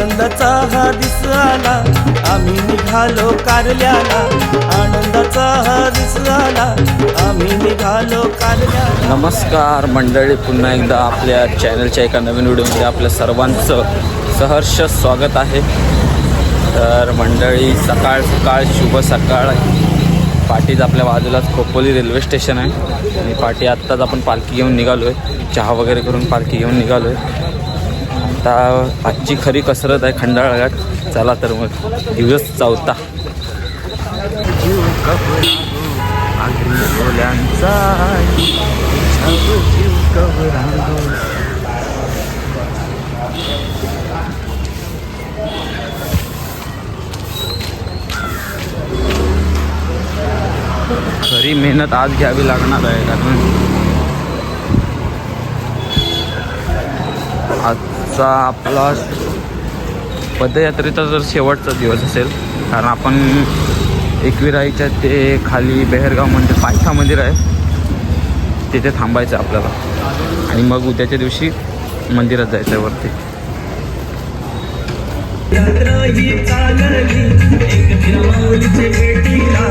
आनंदाचा हा दिस आला, आम्ही निघालो कारल्याला. आनंदाचा हा दिस आला, आम्ही निघालो कारल्याला. नमस्कार मंडळी, पुन्हा एकदा आपल्या चॅनलच्या एका नवीन व्हिडिओमध्ये आपल्या सर्वांचं सहर्ष स्वागत आहे. तर मंडळी, सकाळ सकाळ शुभ सकाळ. पाटीच आपल्या बाजूलाच खोपोली रेल्वे स्टेशन आहे आणि पाटी आत्ताच आपण पालखी घेऊन निघालो आहे. चहा वगैरे करून पालखी घेऊन निघालो आहे. आता आजची खरी कसरत आहे खंडाळा घाट. चला तर मग दिवस चौथा. खरी मेहनत आज घ्यावी लागणार आहे, कारण आजचा आपला पदयात्रेचा जर शेवटचा दिवस असेल, कारण आपण एकविराईच्या ते खाली बेहरगाव मंदिर, पायथा मंदिर आहे, तिथे थांबायचं आपल्याला आणि मग उद्याच्या दिवशी मंदिरात जायचं आहे वरती. यात्रा ही चालली एक माऊलीच्या भेटीला,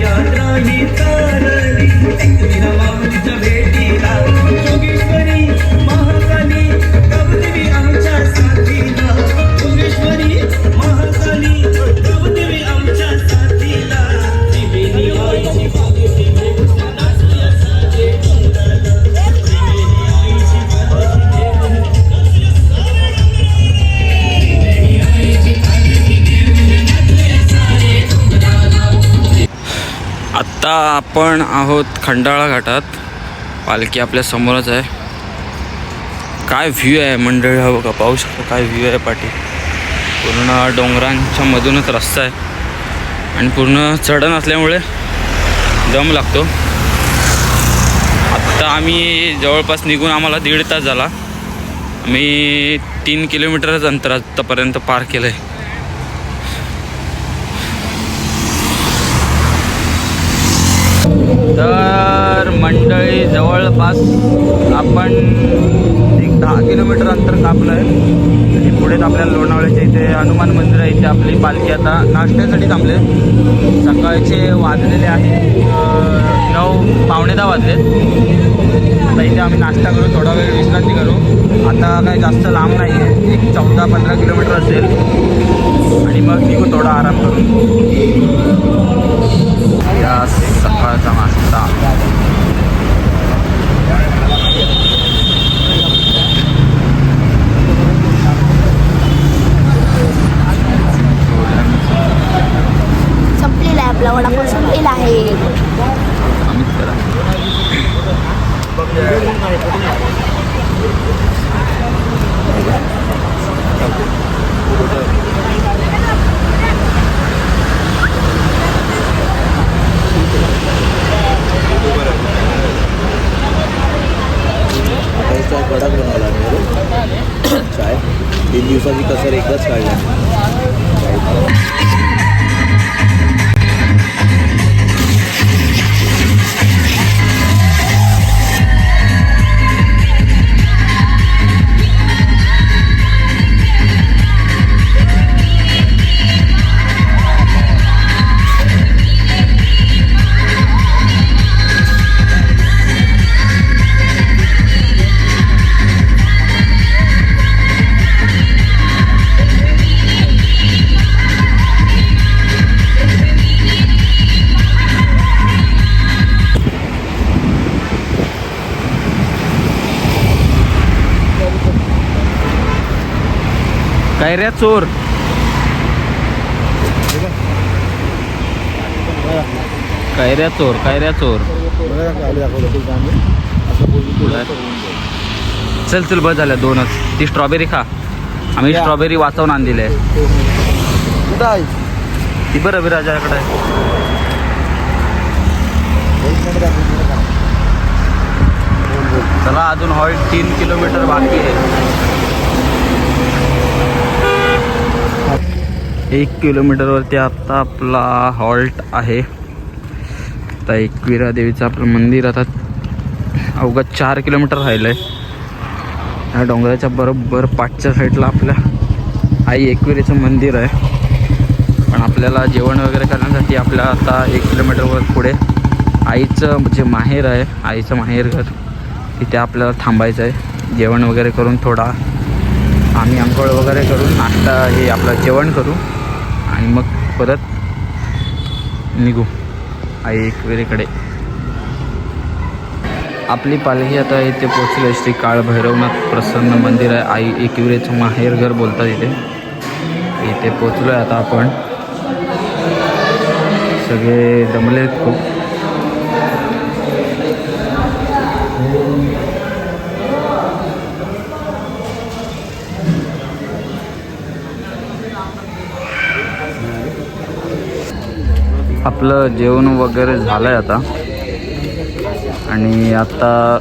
यात्रा ही चालली एक माऊलीच्या भेटीला. योगेश्वरी महाकाली गवदेवी आमच्या साथीला, योगेश्वरी महाकाली गवदेवी आमच्या साथीला. त्रिवेणी आईची पालखी घेऊन नाचूया सारे डोंगराला, त्रिवेणी आईची पालखी घेऊन नाचूया सारे डोंगराला. आत्ता आपण आहोत खंडाळा घाटात. पालखी आपल्या समोरच आहे. काय व्ह्यू आहे मंडळी, हा बघा, पाहू शकता काय व्ह्यू आहे. पाठी पूर्ण डोंगरांच्या मधूनच रस्ता आहे आणि पूर्ण चढण असल्यामुळे दम लागतो. आत्ता आम्ही जवळपास निघून आम्हाला 1.5 तास झाला. आम्ही 3 किलोमीटरच अंतर आत्तापर्यंत पार केलं आहे. तर मंडळी, जवळपास आपण एक 10 किलोमीटर अंतर कापलं आहे आणि पुढेच आपल्याला लोणावळ्याच्या इथे हनुमान मंदिर आहे. इथे आपली पालखी आता नाश्त्यासाठी थांबले. सकाळचे वाजलेले आहेत 9, पावणे 10 वाजलेत. आता इथे आम्ही नाश्ता करू, थोडा वेळ विश्रांती करू. आता काही जास्त लांब नाही आहे, एक 14-15 किलोमीटर असेल आणि मग निघू थोडा आराम करू. या सकाळचा नाश्ता संपलेला आहे, आपला वडापाव संपलेला आहे. कडक बनवला चाय. 3 दिवसाची कसर एकदाच काढला. कैऱ्या चोर. कैऱ्या चोर, कैऱ्या चोर. चल चल, बस झाल्या 2च. ती स्ट्रॉबेरी खा. आम्ही स्ट्रॉबेरी वाचवून आणलेली आहे. ती बरं विराजाकडे आहे. चला, अजून हॉल्ट 3 किलोमीटर बाकी आहे. 1 किलोमीटरवरती आत्ता आपला हॉल्ट आहे. आता एकविरा देवीचं आपलं मंदिर आता अवघा 4 किलोमीटर राहिलं आहे. ह्या डोंगराच्या बरोबर पाठच्या साईडला आपल्या आई एकविरेचं मंदिर आहे. पण आपल्याला जेवण वगैरे करण्यासाठी आपल्याला आता 1 किलोमीटरवर पुढे आईचं जे माहेर आहे, आईचं माहेर घर, तिथे आपल्याला थांबायचं आहे. जेवण वगैरे करून थोडा आम्ही अंघोळ वगैरे करून नाश्ता हे आपलं जेवण करू आणि मग परत निघू आई एकविरेकडे. आपली पालखी आता इथे पोचली. श्री काळभैरवनाथ प्रसन्न मंदिर आहे, आई एकविरेचं माहेर घर बोलतात इथे पोचलो आहे आता आपण. सगळे दमले खूप. आपलं जेवण वगैरे झालं आहे आता आणि आता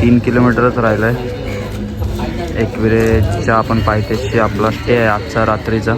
3 किलोमीटरच राहिलं आहे. एकविरेच्या आपण पायथ्याशी आपला स्टे आहे आजचा रात्रीचा.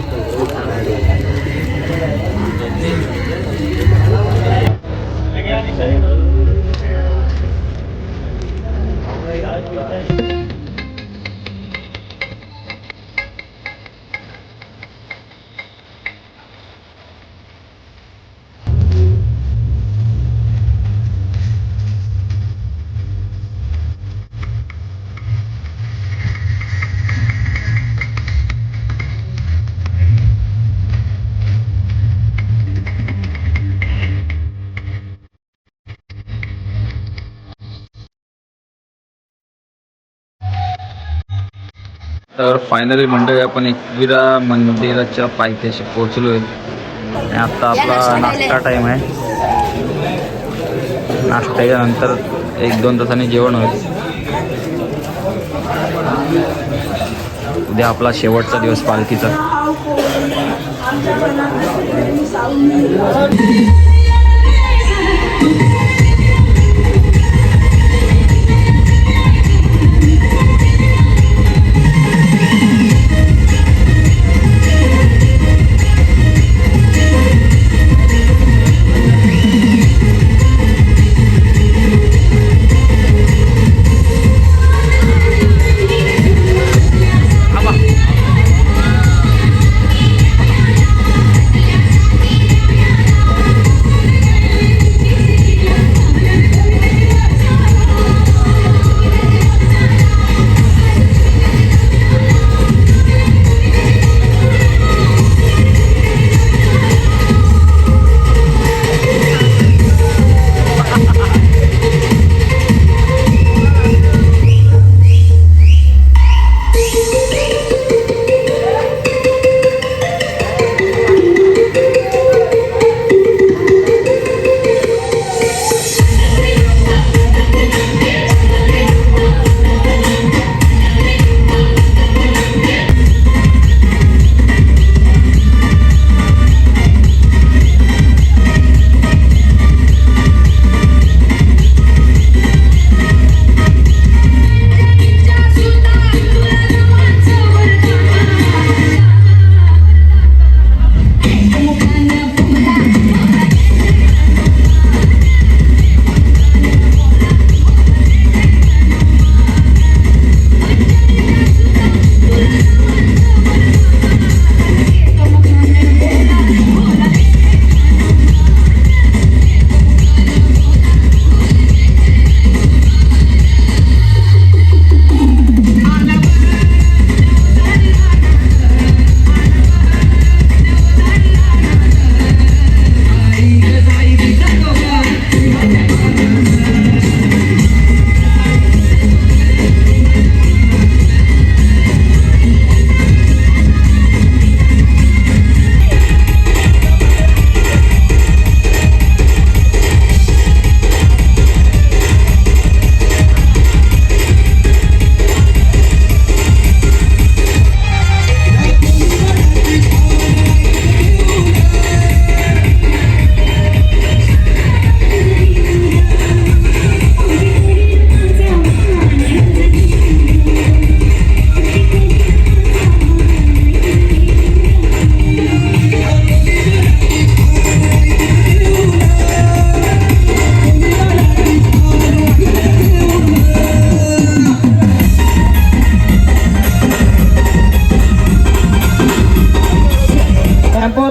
तर फायनली मंडळी आपण एकविरा मंदिराच्या पायथ्याशी पोहोचलो आहे आणि आत्ता आपला नाश्ता टाईम आहे. नाश्त्याच्या नंतर 1-2 तासांनी जेवण होईल. उद्या आपला शेवटचा दिवस पालखीचा.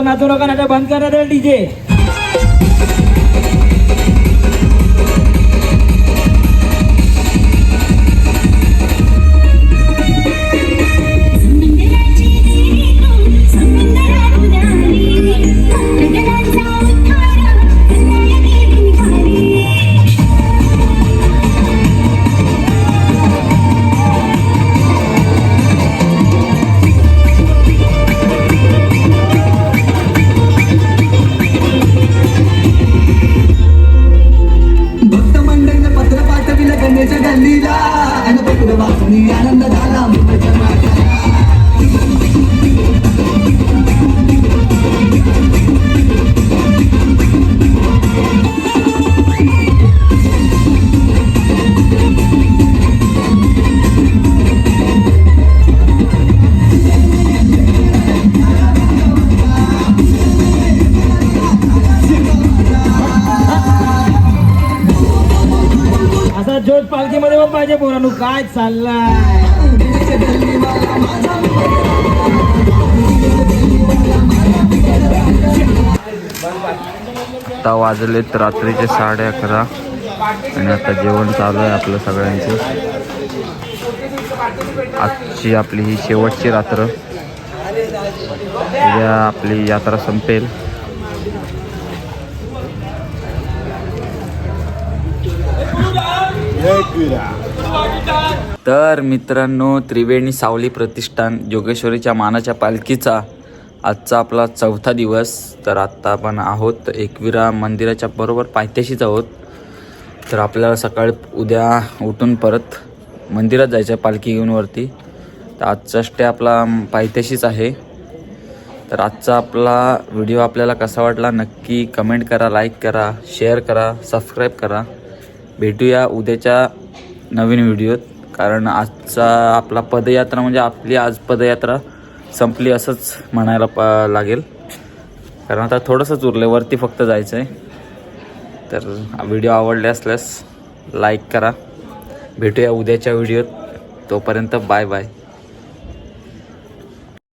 नाचू नका ना बंद करा ते डीजे. भक्त मंडळीने पत्र पाठविलं गणेश गल्लीला आणि पत्र वाचून आनंद झाला मुंबईच्या माथ्याला. असा जोश पालखीमध्ये पण पाहिजे पोरांनो. काय चाललाय आता वाजलेत रात्रीचे 11:30 आणि आता जेवण चालू आहे आपलं सगळ्यांचं. आजची आपली ही शेवटची रात्र. उद्या आपली यात्रा संपेल. तर मित्रांनो, त्रिवेणी सावली प्रतिष्ठान जोगेश्वरीच्या मानाच्या पालखीचा आजचा आपला 4था दिवस. तर आत्ता आपण आहोत एकविरा मंदिराच्या बरोबर पायथ्याशीच आहोत. तर आपल्याला सकाळी उद्या उठून परत मंदिरात जायचं आहे पालखी घेऊन वरती. तर आजचा स्टे आपला पायथ्याशीच आहे. तर आजचा आपला व्हिडिओ आपल्याला कसा वाटला नक्की कमेंट करा, लाईक करा, शेअर करा, सबस्क्राईब करा. भेटूया उद्याच्या नवीन व्हिडिओत. कारण आजचा आपला पदयात्रा म्हणजे आपली आज पदयात्रा संपली असंच म्हणायला लागेल. कारण आता थोडंसंच उरलं, वरती फक्त जायचं आहे. तर व्हिडिओ आवडले असल्यास लाईक करा. भेटूया उद्याच्या व्हिडिओत. तोपर्यंत बाय बाय.